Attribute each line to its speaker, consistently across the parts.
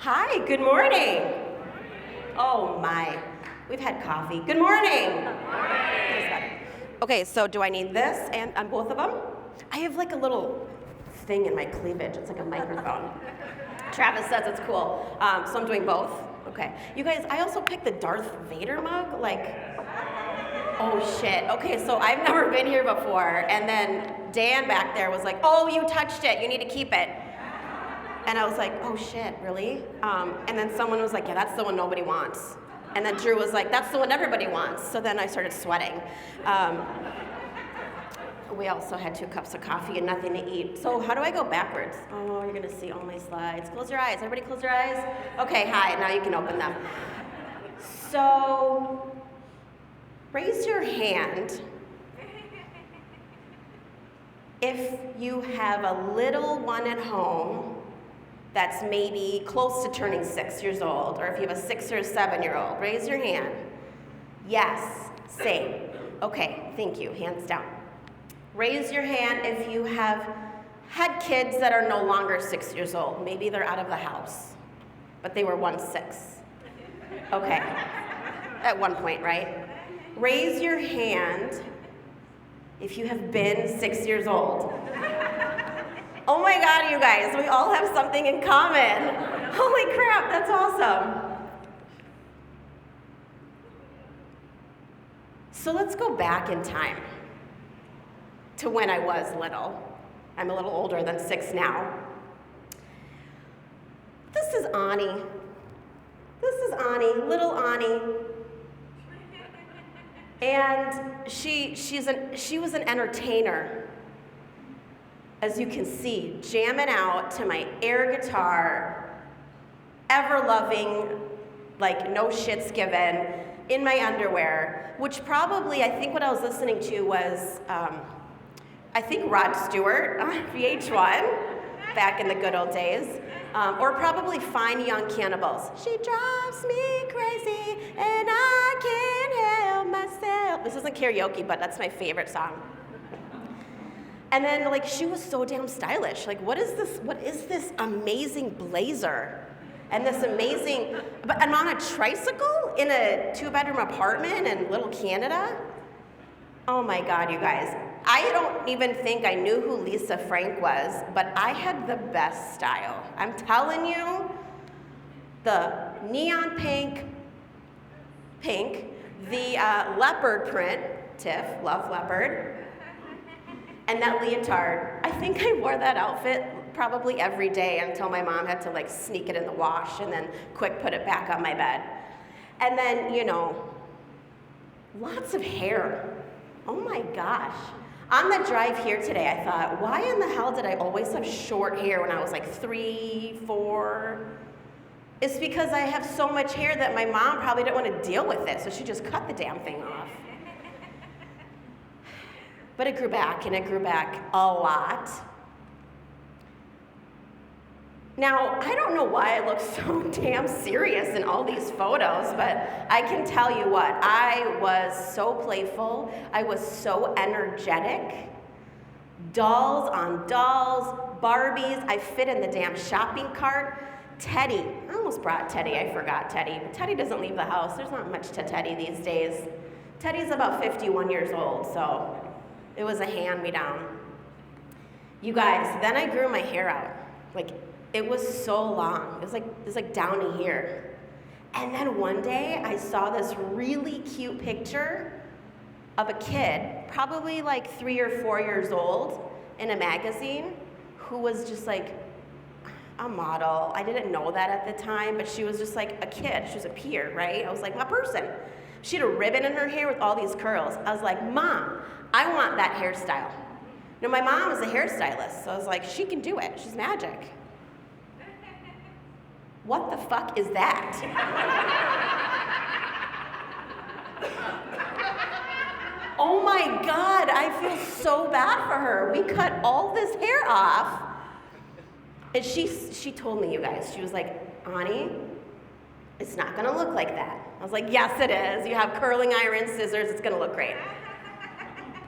Speaker 1: Hi, good morning. Oh my, we've had coffee. Good morning. Good morning. Okay, so do I need this and on both of them? I have like a little thing in my cleavage. It's like a microphone. Travis says it's cool. So I'm doing both. Okay. You guys, I also picked the Darth Vader mug. Like, oh shit. Okay, so I've never been here before. And then Dan back there was like, oh, you touched it. You need to keep it. And I was like, oh shit, really? And then someone was like, yeah, that's the one nobody wants. And then Drew was like, that's the one everybody wants. So then I started sweating. We also had 2 cups of coffee and nothing to eat. So how do I go backwards? Oh, you're gonna see all my slides. Close your eyes. Everybody close your eyes? Okay, hi, now you can open them. So, raise your hand if you have a little one at home that's maybe close to turning 6 years old, or if you have a 6 or 7-year-old. Raise your hand. Yes, same. Okay, thank you, hands down. Raise your hand if you have had kids that are no longer 6 years old. Maybe they're out of the house, but they were once 6. Okay, at one point, right? Raise your hand if you have been 6 years old. Oh my God, you guys, we all have something in common. Holy crap, that's awesome. So let's go back in time to when I was little. I'm a little older than 6 now. This is Ani. This is Ani, little Ani. And she was an entertainer. As you can see, jamming out to my air guitar, ever-loving, like no shits given, in my underwear, which probably, I think what I was listening to was, I think Rod Stewart on VH1, back in the good old days, or probably Fine Young Cannibals. She drives me crazy and I can't help myself. This isn't karaoke, but that's my favorite song. And then, like, she was so damn stylish. Like, what is this amazing blazer? And this amazing, but I'm on a tricycle in a 2-bedroom apartment in Little Canada? Oh my God, you guys. I don't even think I knew who Lisa Frank was, but I had the best style. I'm telling you, the neon pink, the leopard print, Tiff, love leopard, and that leotard. I think I wore that outfit probably every day until my mom had to like sneak it in the wash and then quick put it back on my bed. And then, you know, lots of hair. Oh my gosh. On the drive here today, I thought, why in the hell did I always have short hair when I was like 3, 4? It's because I have so much hair that my mom probably didn't want to deal with it, so she just cut the damn thing off. But it grew back, and it grew back a lot. Now, I don't know why I look so damn serious in all these photos, but I can tell you what, I was so playful, I was so energetic. Dolls on dolls, Barbies, I fit in the damn shopping cart. Teddy, I almost brought Teddy, I forgot Teddy, but Teddy doesn't leave the house. There's not much to Teddy these days. Teddy's about 51 years old, so it was a hand-me-down. You guys, then I grew my hair out. Like, it was so long. It was like down to here. And then one day I saw this really cute picture of a kid, probably like 3 or 4 years old, in a magazine, who was just like a model. I didn't know that at the time, but she was just like a kid. She was a peer, right? I was like, what person? She had a ribbon in her hair with all these curls. I was like, Mom, I want that hairstyle. Now, my mom is a hairstylist, so I was like, she can do it. She's magic. What the fuck is that? Oh my God, I feel so bad for her. We cut all this hair off. And she told me, you guys, she was like, Ani, it's not gonna look like that. I was like, yes it is. You have curling iron, scissors, it's gonna look great.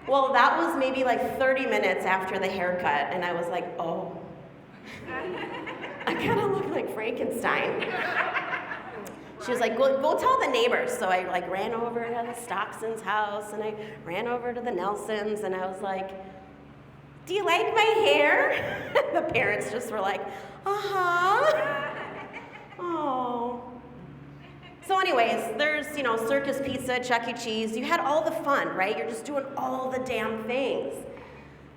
Speaker 1: Well, that was maybe like 30 minutes after the haircut, and I was like, oh. I kind of look like Frankenstein. She was like, go tell the neighbors. So I like ran over to the Stockson's house, and I ran over to the Nelsons, and I was like, do you like my hair? The parents just were like, uh-huh. Oh. So anyways, there's, Circus Pizza, Chuck E. Cheese. You had all the fun, right? You're just doing all the damn things.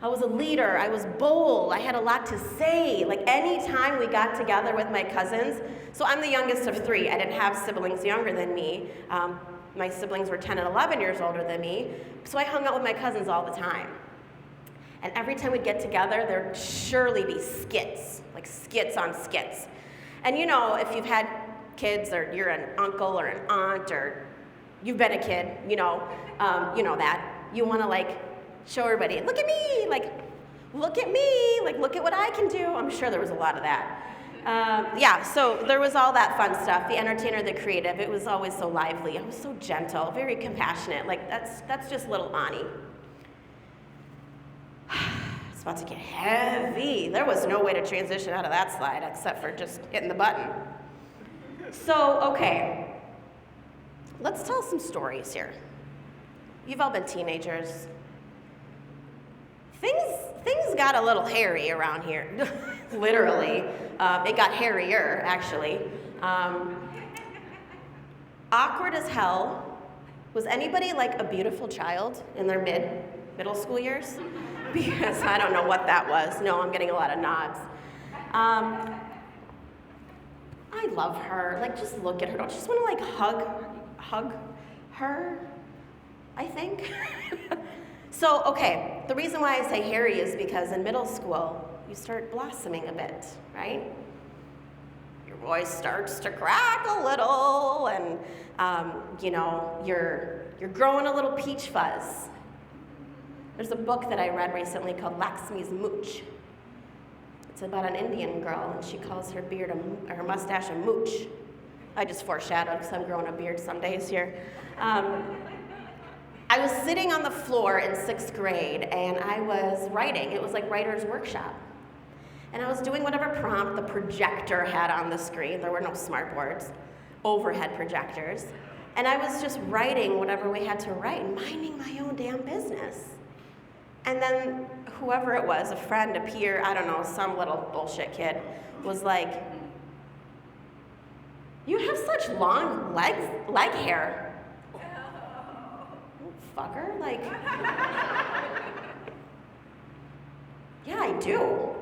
Speaker 1: I was a leader. I was bold. I had a lot to say. Like anytime we got together with my cousins, so I'm the youngest of 3. I didn't have siblings younger than me. My siblings were 10 and 11 years older than me. So I hung out with my cousins all the time. And every time we'd get together, there'd surely be skits, like skits on skits. And if you've had kids, or you're an uncle or an aunt, or you've been a kid, you know that. You want to like show everybody, look at me, like, look at me, like, look at what I can do. I'm sure there was a lot of that. So there was all that fun stuff. The entertainer, the creative, it was always so lively. I was so gentle, very compassionate. Like, that's just little Ani. It's about to get heavy. There was no way to transition out of that slide except for just hitting the button. So, okay, let's tell some stories here. You've all been teenagers. Things got a little hairy around here, literally. It got hairier, actually. Awkward as hell. Was anybody like a beautiful child in their middle school years? Because I don't know what that was. No, I'm getting a lot of nods. I love her. Like, just look at her. Don't you just want to like hug her? I think. So, okay, the reason why I say hairy is because in middle school, you start blossoming a bit, right? Your voice starts to crack a little, and you're growing a little peach fuzz. There's a book that I read recently called Lakshmi's Mooch. It's about an Indian girl, and she calls her her mustache a mooch. I just foreshadowed because I'm growing a beard some days here. I was sitting on the floor in 6th grade, and I was writing. It was like writer's workshop. And I was doing whatever prompt the projector had on the screen. There were no smart boards, overhead projectors. And I was just writing whatever we had to write, minding my own damn business. And then whoever it was, a friend, a peer, I don't know, some little bullshit kid, was like, you have such long leg hair. Fucker, like, yeah, I do.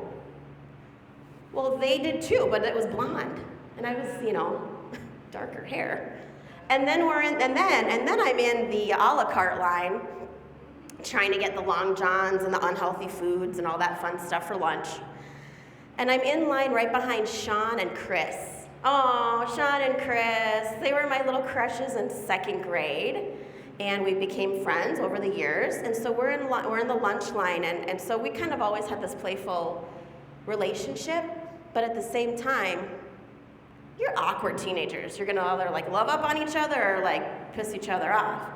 Speaker 1: Well, they did too, but it was blonde, and I was, darker hair. And then I'm in the a la carte line, trying to get the Long Johns and the unhealthy foods and all that fun stuff for lunch. And I'm in line right behind Sean and Chris. Oh, Sean and Chris, they were my little crushes in 2nd grade. And we became friends over the years, and so we're in the lunch line, and so we kind of always had this playful relationship, but at the same time, you're awkward teenagers. You're gonna either like love up on each other or like piss each other off.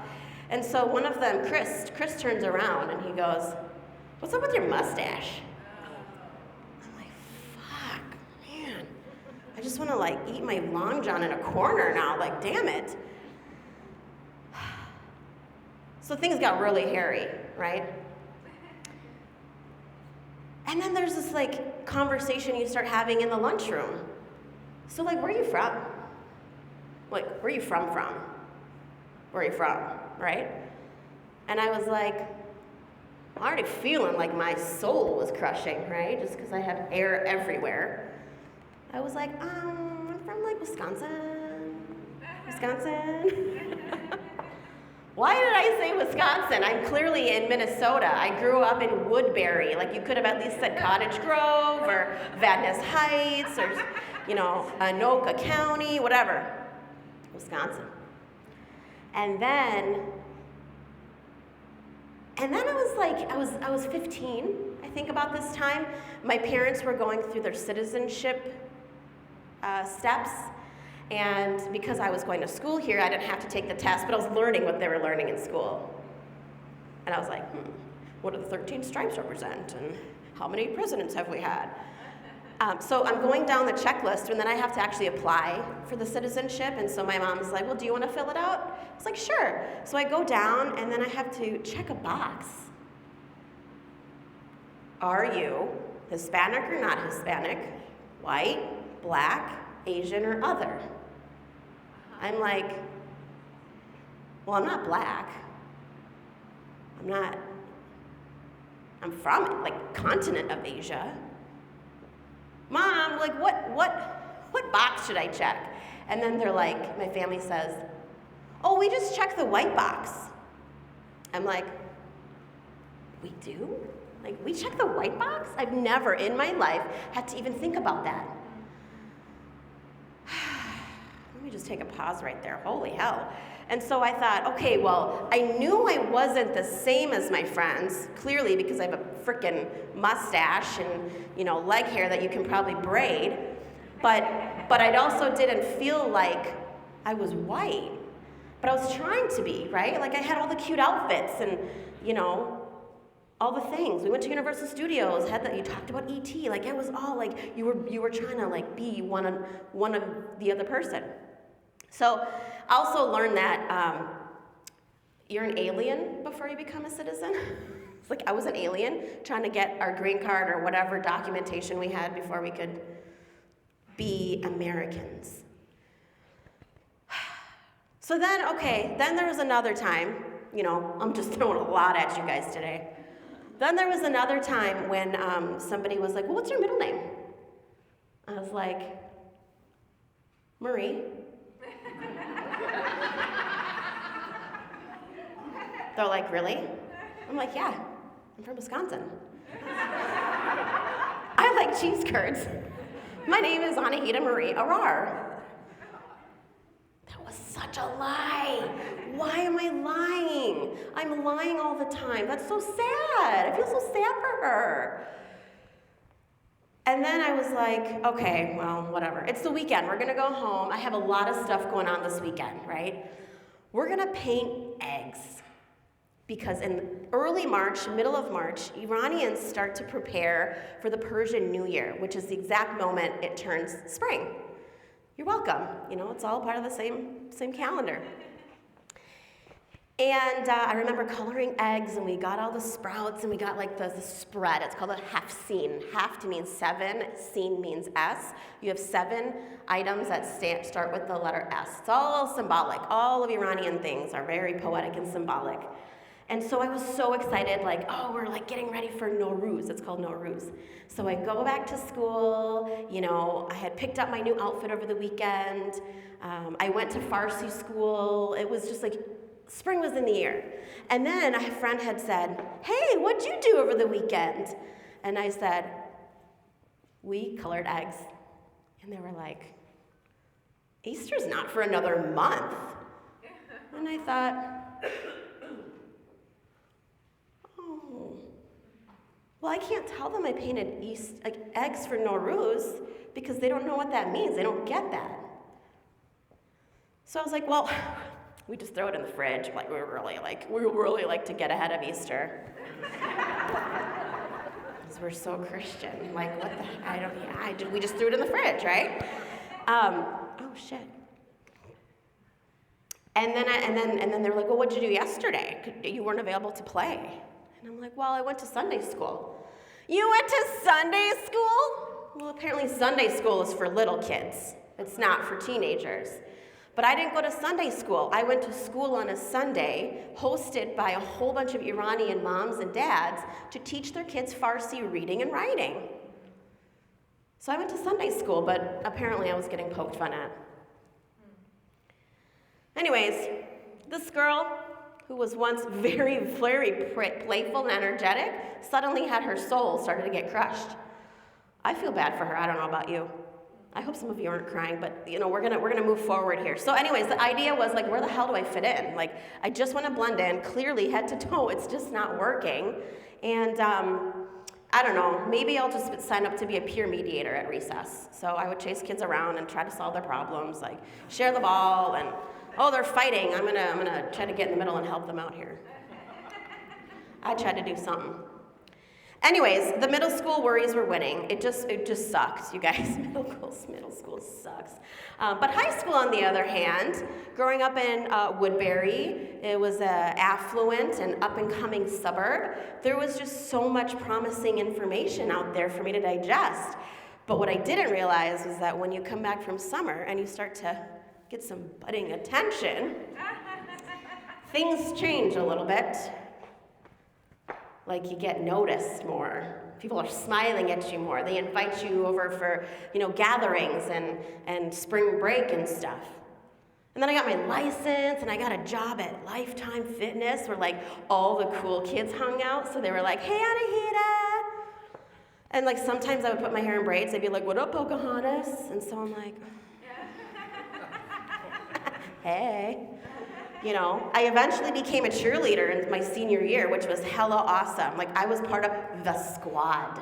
Speaker 1: And so one of them, Chris turns around and he goes, "What's up with your mustache?" I'm like, fuck, man. I just wanna like eat my Long John in a corner now, like damn it. So things got really hairy, right? And then there's this like conversation you start having in the lunchroom. So like, where are you from? Like, where are you from? Where are you from, right? And I was like, I'm already feeling like my soul was crushing, right? Just because I have air everywhere. I was like, I'm from like Wisconsin. Why did I say Wisconsin? I'm clearly in Minnesota. I grew up in Woodbury. Like, you could have at least said Cottage Grove or Vadnais Heights or, Anoka County, whatever. Wisconsin. And then I was like, I was 15, I think, about this time. My parents were going through their citizenship steps. And because I was going to school here, I didn't have to take the test, but I was learning what they were learning in school. And I was like, what do the 13 stripes represent? And how many presidents have we had? So I'm going down the checklist, and then I have to actually apply for the citizenship, and so my mom's like, well, do you want to fill it out? I was like, sure. So I go down, and then I have to check a box. Are you Hispanic or not Hispanic, white, black, Asian, or other? I'm like, well, I'm not black. I'm from, like, continent of Asia. Mom, like, what box should I check? And then they're like, my family says, oh, we just check the white box. I'm like, we do? Like, we check the white box? I've never in my life had to even think about that. Let me just take a pause right there. Holy hell. And so I thought, okay, well, I knew I wasn't the same as my friends, clearly, because I have a frickin' mustache and, leg hair that you can probably braid. But I also didn't feel like I was white. But I was trying to be, right? Like, I had all the cute outfits and, all the things. We went to Universal Studios, you talked about E.T., like, it was all like, you were trying to, like, be one of the other person. So I also learned that you're an alien before you become a citizen. It's like I was an alien trying to get our green card or whatever documentation we had before we could be Americans. So then there was another time, I'm just throwing a lot at you guys today. Then there was another time when somebody was like, well, what's your middle name? I was like, Marie. They're like, really? I'm like, yeah, I'm from Wisconsin. I like cheese curds. My name is Anahita Marie Arar. That was such a lie. Why am I lying? I'm lying all the time. That's so sad. I feel so sad for her. And then I was like, okay, well, whatever. It's the weekend. We're going to go home. I have a lot of stuff going on this weekend, right? We're going to paint eggs. Because in early March, middle of March, Iranians start to prepare for the Persian New Year, which is the exact moment it turns spring. You're welcome. It's all part of the same calendar. And I remember coloring eggs, and we got all the sprouts, and we got like the spread. It's called a hafsin. Haf means 7, sin means S. You have 7 items that start with the letter S. It's all symbolic. All of Iranian things are very poetic and symbolic. And so I was so excited, like, oh, we're like getting ready for Nowruz. It's called Nowruz. So I go back to school. I had picked up my new outfit over the weekend. I went to Farsi school. It was just like, spring was in the air. And then a friend had said, hey, what'd you do over the weekend? And I said, we colored eggs. And they were like, Easter's not for another month. And I thought, oh, well, I can't tell them I painted eggs for Nowruz because they don't know what that means. They don't get that. So I was like, well, we just throw it in the fridge. Like we really like to get ahead of Easter. Because we're so Christian. Like, what the heck? We just threw it in the fridge, right? Oh shit. And then they were like, well, what'd you do yesterday? You weren't available to play. And I'm like, well, I went to Sunday school. You went to Sunday school? Well, apparently Sunday school is for little kids. It's not for teenagers. But I didn't go to Sunday school. I went to school on a Sunday, hosted by a whole bunch of Iranian moms and dads to teach their kids Farsi reading and writing. So I went to Sunday school, but apparently I was getting poked fun at. Anyways, this girl, who was once very, very playful and energetic, suddenly had her soul started to get crushed. I feel bad for her. I don't know about you. I hope some of you aren't crying, but we're gonna move forward here. So anyways, the idea was like, where the hell do I fit in? Like, I just want to blend in, clearly head to toe, it's just not working. And I don't know, maybe I'll just sign up to be a peer mediator at recess. So I would chase kids around and try to solve their problems, like share the ball and, oh, they're fighting, I'm gonna try to get in the middle and help them out here. I tried to do something. Anyways, the middle school worries were winning. It just sucked, you guys. Middle school sucks. But high school, on the other hand, growing up in Woodbury, it was an affluent and up-and-coming suburb. There was just so much promising information out there for me to digest. But what I didn't realize was that when you come back from summer and you start to get some budding attention, things change a little bit. Like you get noticed more. People are smiling at you more. They invite you over for, gatherings and spring break and stuff. And then I got my license and I got a job at Lifetime Fitness where like all the cool kids hung out. So they were like, "Hey, Anahita." And like sometimes I would put my hair in braids. They'd be like, "What up, Pocahontas?" And so I'm like, "Hey." I eventually became a cheerleader in my senior year, which was hella awesome. Like, I was part of the squad.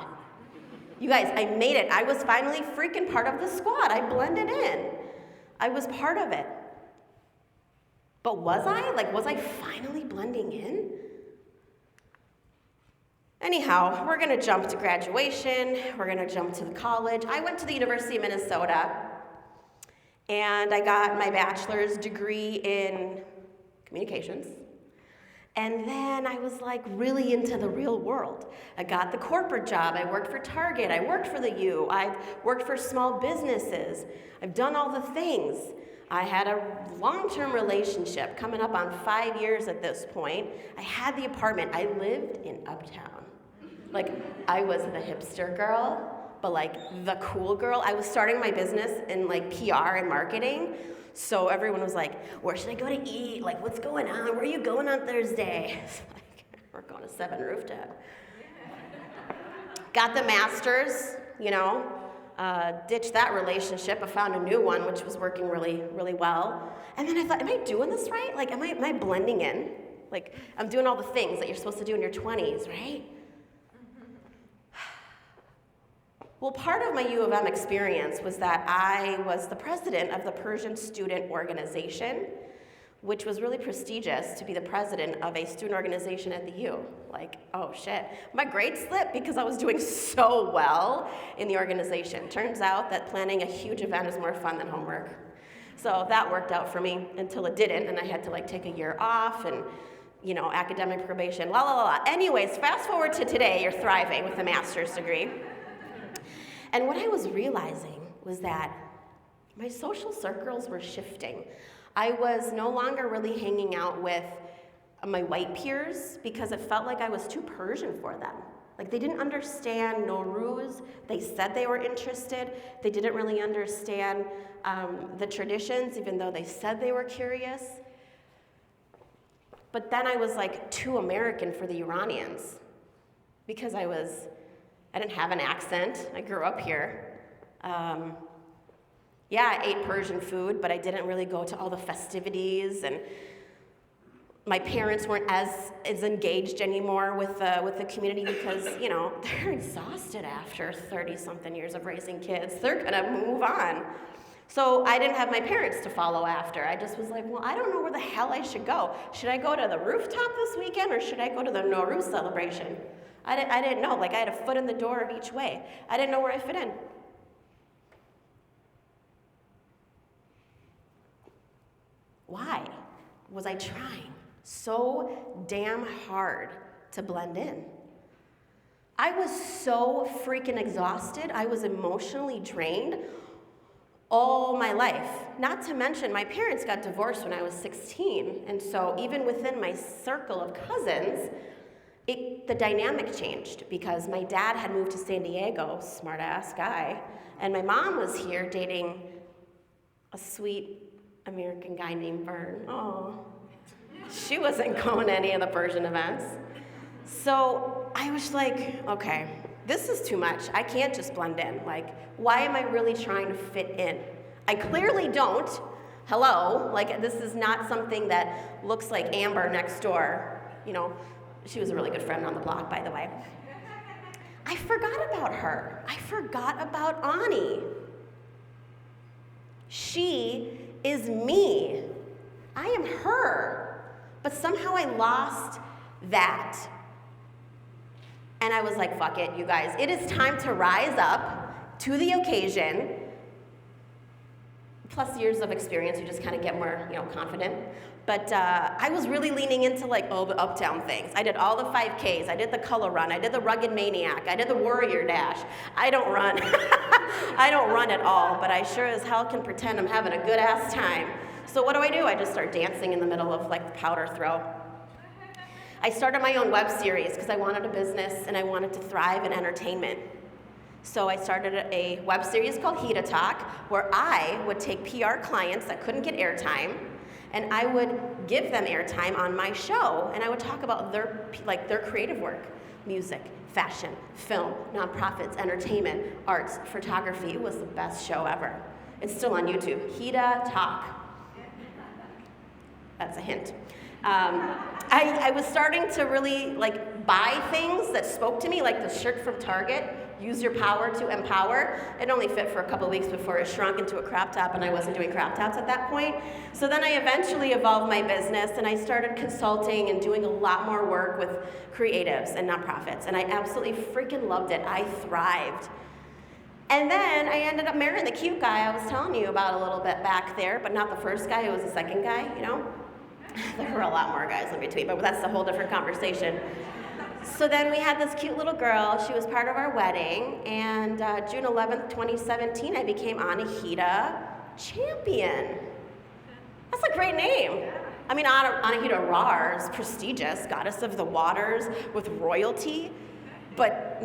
Speaker 1: You guys, I made it. I was finally freaking part of the squad. I blended in. I was part of it. But was I? Was I finally blending in? Anyhow, we're going to jump to graduation. We're going to jump to college. I went to the University of Minnesota, and I got my bachelor's degree in communications. And then I was really into the real world. I got the corporate job. I worked for Target. I worked for the U. I've worked for small businesses. I've done all the things. I had a long-term relationship coming up on 5 years at this point. I had the apartment. I lived in Uptown. I was the hipster girl, but the cool girl. I was starting my business in PR and marketing. So everyone was like, "Where should I go to eat? What's going on? Where are you going on Thursday?" It's we're going to 7 Rooftop. Got the master's, ditched that relationship. I found a new one, which was working really, really well. And then I thought, am I doing this right? Am I blending in? I'm doing all the things that you're supposed to do in your 20s, right? Well, part of my U of M experience was that I was the president of the Persian Student Organization, which was really prestigious to be the president of a student organization at the U. Oh shit. My grades slipped because I was doing so well in the organization. Turns out that planning a huge event is more fun than homework. So that worked out for me until it didn't, and I had to take a year off and academic probation, la la la la. Anyways, fast forward to today, you're thriving with a master's degree. And what I was realizing was that my social circles were shifting. I was no longer really hanging out with my white peers because it felt like I was too Persian for them. They didn't understand Nowruz. They said they were interested. They didn't really understand the traditions, even though they said they were curious. But then I was too American for the Iranians because I didn't have an accent. I grew up here. I ate Persian food, but I didn't really go to all the festivities, and my parents weren't as engaged anymore with the community because, they're exhausted after 30-something years of raising kids. They're gonna move on. So I didn't have my parents to follow after. I just was well, I don't know where the hell I should go. Should I go to the rooftop this weekend, or should I go to the Nowruz celebration? I didn't know. I had a foot in the door of each way. I didn't know where I fit in. Why was I trying so damn hard to blend in? I was so freaking exhausted. I was emotionally drained all my life. Not to mention, my parents got divorced when I was 16. And so even within my circle of cousins, the dynamic changed because my dad had moved to San Diego, smart-ass guy, and my mom was here dating a sweet American guy named Vern. Oh, she wasn't going to any of the Persian events. So I was okay, this is too much. I can't just blend in. Why am I really trying to fit in? I clearly don't. Hello, this is not something that looks like Amber next door, She was a really good friend on the block, by the way. I forgot about her. I forgot about Ani. She is me. I am her. But somehow I lost that. And I was like, fuck it, you guys. It is time to rise up to the occasion. Plus years of experience, you just kind of get more, confident. But I was really leaning into like all the uptown things. I did all the 5Ks. I did the color run. I did the rugged maniac. I did the warrior dash. I don't run. I don't run at all, but I sure as hell can pretend I'm having a good ass time. So what do? I just start dancing in the middle of like the powder throw. I started my own web series because I wanted a business and I wanted to thrive in entertainment. So I started a web series called Anahita Talk, where I would take PR clients that couldn't get airtime, and I would give them airtime on my show, and I would talk about their creative work, music, fashion, film, nonprofits, entertainment, arts, photography. It was the best show ever. It's still on YouTube. Anahita Talk. That's a hint. I was starting to really buy things that spoke to me, like the shirt from Target, use your power to empower. It only fit for a couple of weeks before it shrunk into a crop top, and I wasn't doing crop tops at that point. So then I eventually evolved my business, and I started consulting and doing a lot more work with creatives and nonprofits, and I absolutely freaking loved it. I thrived. And then I ended up marrying the cute guy I was telling you about a little bit back there, but not the first guy, it was the second guy, There were a lot more guys in between, but that's a whole different conversation. So then we had this cute little girl. She was part of our wedding, and June 11th, 2017, I became Anahita champion. That's a great name. I mean, Anahita Rar is prestigious, goddess of the waters with royalty, but,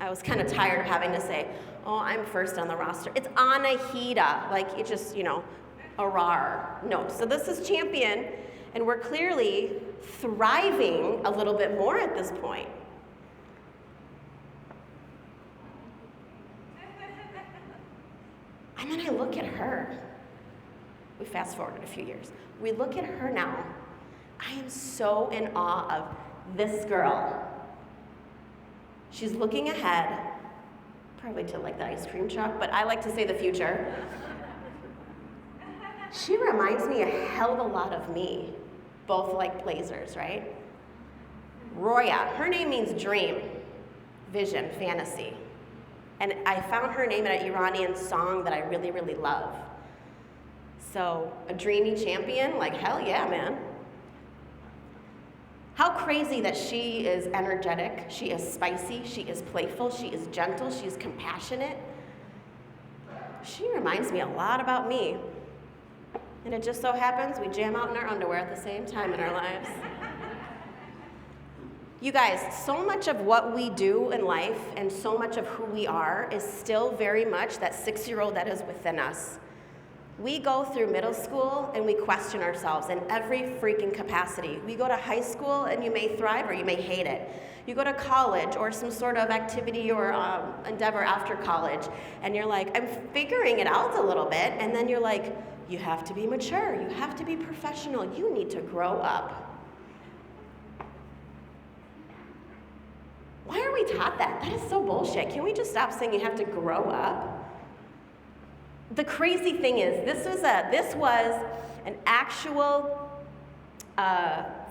Speaker 1: I was kind of tired of having to say, oh, I'm first on the roster. It's Anahita, it just, a rar. No, so this is champion, and we're clearly thriving a little bit more at this point. And then I look at her. We fast forwarded a few years. We look at her now. I am so in awe of this girl. She's looking ahead, probably to the ice cream truck, but I like to say the future. She reminds me a hell of a lot of me. Both like blazers, right? Roya, her name means dream, vision, fantasy. And I found her name in an Iranian song that I really, really love. So, a dreamy champion, hell yeah, man. How crazy that she is energetic, she is spicy, she is playful, she is gentle, she is compassionate. She reminds me a lot about me. And it just so happens we jam out in our underwear at the same time in our lives. You guys, so much of what we do in life and so much of who we are is still very much that 6-year-old that is within us. We go through middle school and we question ourselves in every freaking capacity. We go to high school and you may thrive or you may hate it. You go to college or some sort of activity or endeavor after college, and you're like, I'm figuring it out a little bit, and then you're like, you have to be mature, you have to be professional, you need to grow up. Why are we taught that? That is so bullshit. Can we just stop saying you have to grow up? The crazy thing is, this was an actual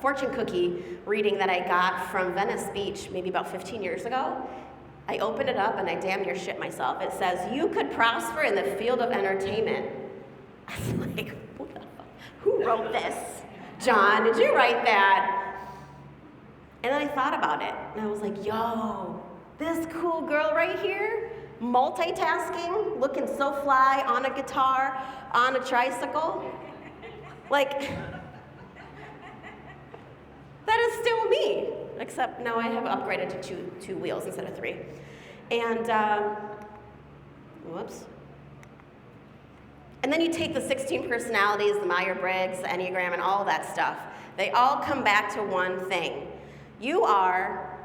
Speaker 1: fortune cookie reading that I got from Venice Beach maybe about 15 years ago. I opened it up and I damn near shit myself. It says, you could prosper in the field of entertainment. I was like, what the fuck? Who wrote this? John, did you write that? And then I thought about it, and I was like, yo, this cool girl right here, multitasking, looking so fly, on a guitar, on a tricycle. That is still me, except now I have upgraded to two wheels instead of 3. And, whoops. And then you take the 16 personalities, the Myers-Briggs, the Enneagram, and all that stuff. They all come back to one thing. You are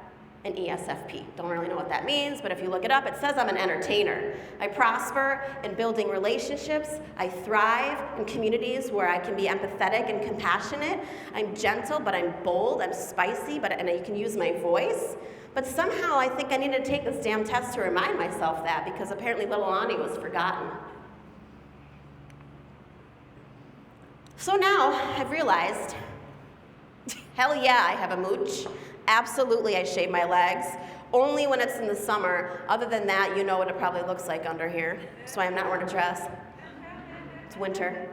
Speaker 1: an ESFP. Don't really know what that means, but if you look it up, it says I'm an entertainer. I prosper in building relationships. I thrive in communities where I can be empathetic and compassionate. I'm gentle, but I'm bold. I'm spicy, and I can use my voice. But somehow I think I need to take this damn test to remind myself that, because apparently little Ani was forgotten. So now I've realized, hell yeah, I have a mooch, Absolutely, I shave my legs, only when it's in the summer. Other than that, you know what it probably looks like under here. That's why I'm not wearing a dress. It's winter.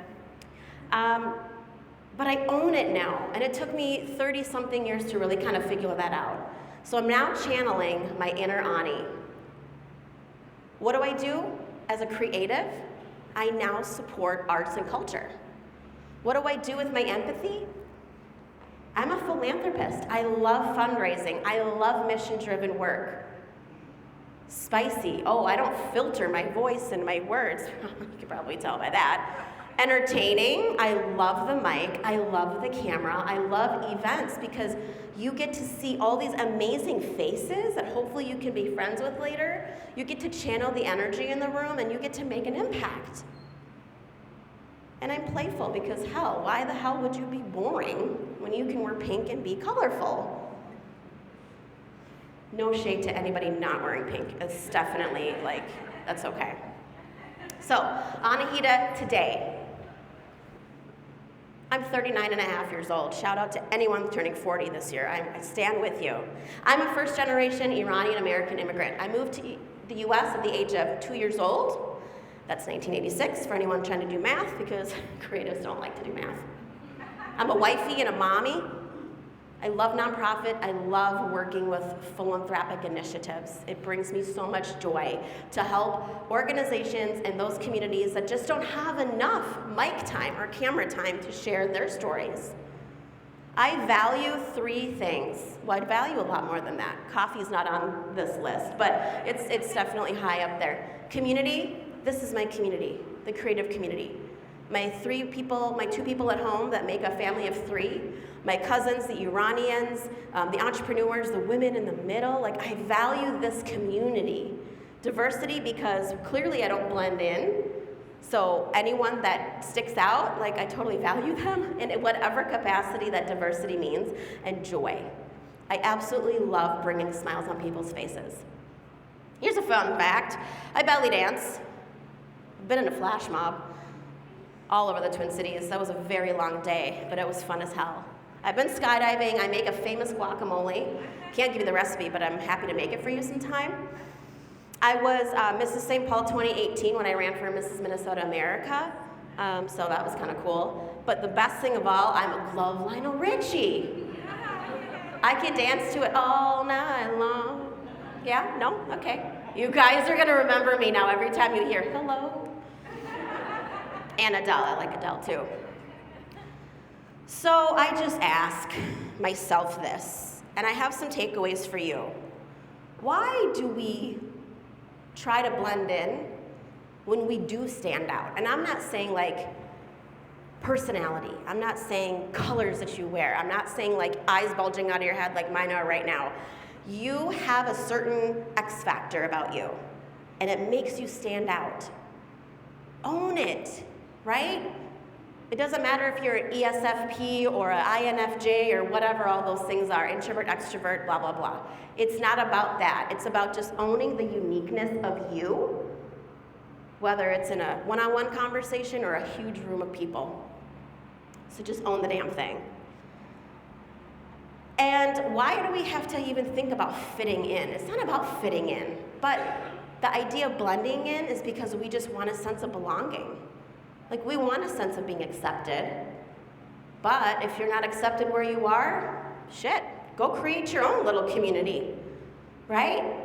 Speaker 1: But I own it now, and it took me 30-something years to really kind of figure that out. So I'm now channeling my inner Ani. What do I do as a creative? I now support arts and culture. What do I do with my empathy? I'm a philanthropist. I love fundraising. I love mission-driven work. Spicy. Oh, I don't filter my voice and my words. You can probably tell by that. Entertaining. I love the mic. I love the camera. I love events because you get to see all these amazing faces that hopefully you can be friends with later. You get to channel the energy in the room and you get to make an impact. And I'm playful because hell, why the hell would you be boring when you can wear pink and be colorful? No shade to anybody not wearing pink. It's definitely like, that's okay. So, Anahita today. I'm 39 and a half years old. Shout out to anyone turning 40 this year. I stand with you. I'm a first-generation Iranian-American immigrant. I moved to the US at the age of 2 years old. That's 1986 for anyone trying to do math, because creatives don't like to do math. I'm a wifey and a mommy. I love nonprofit. I love working with philanthropic initiatives. It brings me so much joy to help organizations and those communities that just don't have enough mic time or camera time to share their stories. I value 3 things. Well, I value a lot more than that. Coffee's not on this list, but it's definitely high up there. Community, this is my community, the creative community. My 2 people at home that make a family of 3, my cousins, the Iranians, the entrepreneurs, the women in the middle. Like, I value this community. Diversity, because clearly I don't blend in. So anyone that sticks out, like, I totally value them in whatever capacity that diversity means, and joy. I absolutely love bringing smiles on people's faces. Here's a fun fact. I belly dance. I've been in a flash mob all over the Twin Cities. That was a very long day, but it was fun as hell. I've been skydiving. I make a famous guacamole. Can't give you the recipe, but I'm happy to make it for you sometime. I was Mrs. St. Paul 2018 when I ran for Mrs. Minnesota America, so that was kind of cool. But the best thing of all, I'm a glove Lionel Richie. I can dance to it all night long. Yeah? No? Okay. You guys are gonna remember me now every time you hear hello. And Adele, I like Adele too. So I just ask myself this, and I have some takeaways for you. Why do we try to blend in when we do stand out? And I'm not saying like personality. I'm not saying colors that you wear. I'm not saying like eyes bulging out of your head like mine are right now. You have a certain X factor about you, and it makes you stand out. Own it, right? It doesn't matter if you're an ESFP or an INFJ or whatever all those things are, introvert, extrovert, blah, blah, blah. It's not about that. It's about just owning the uniqueness of you, whether it's in a one-on-one conversation or a huge room of people. So just own the damn thing. And why do we have to even think about fitting in? It's not about fitting in, but the idea of blending in is because we just want a sense of belonging. Like, we want a sense of being accepted, but if you're not accepted where you are, shit, go create your own little community, right?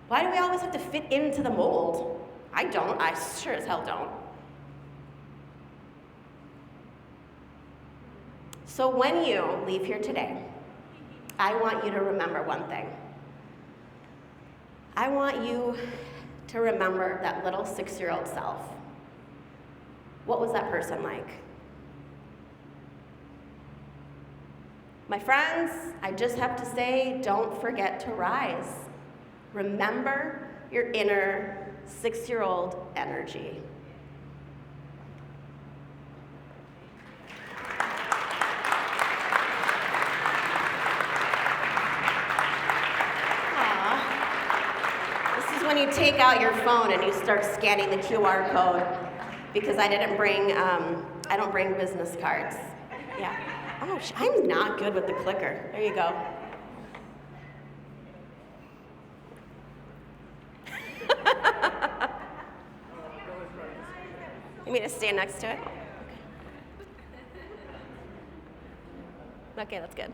Speaker 1: Why do we always have to fit into the mold? I don't, I sure as hell don't. So when you leave here today, I want you to remember one thing. I want you to remember that little 6-year-old self. What was that person like? My friends, I just have to say, don't forget to rise. Remember your inner 6-year-old energy. This is when you take out your phone and you start scanning the QR code. Because I didn't bring, I don't bring business cards. Yeah. Oh, I'm not good with the clicker. There you go. me to stand next to it? Okay, that's good.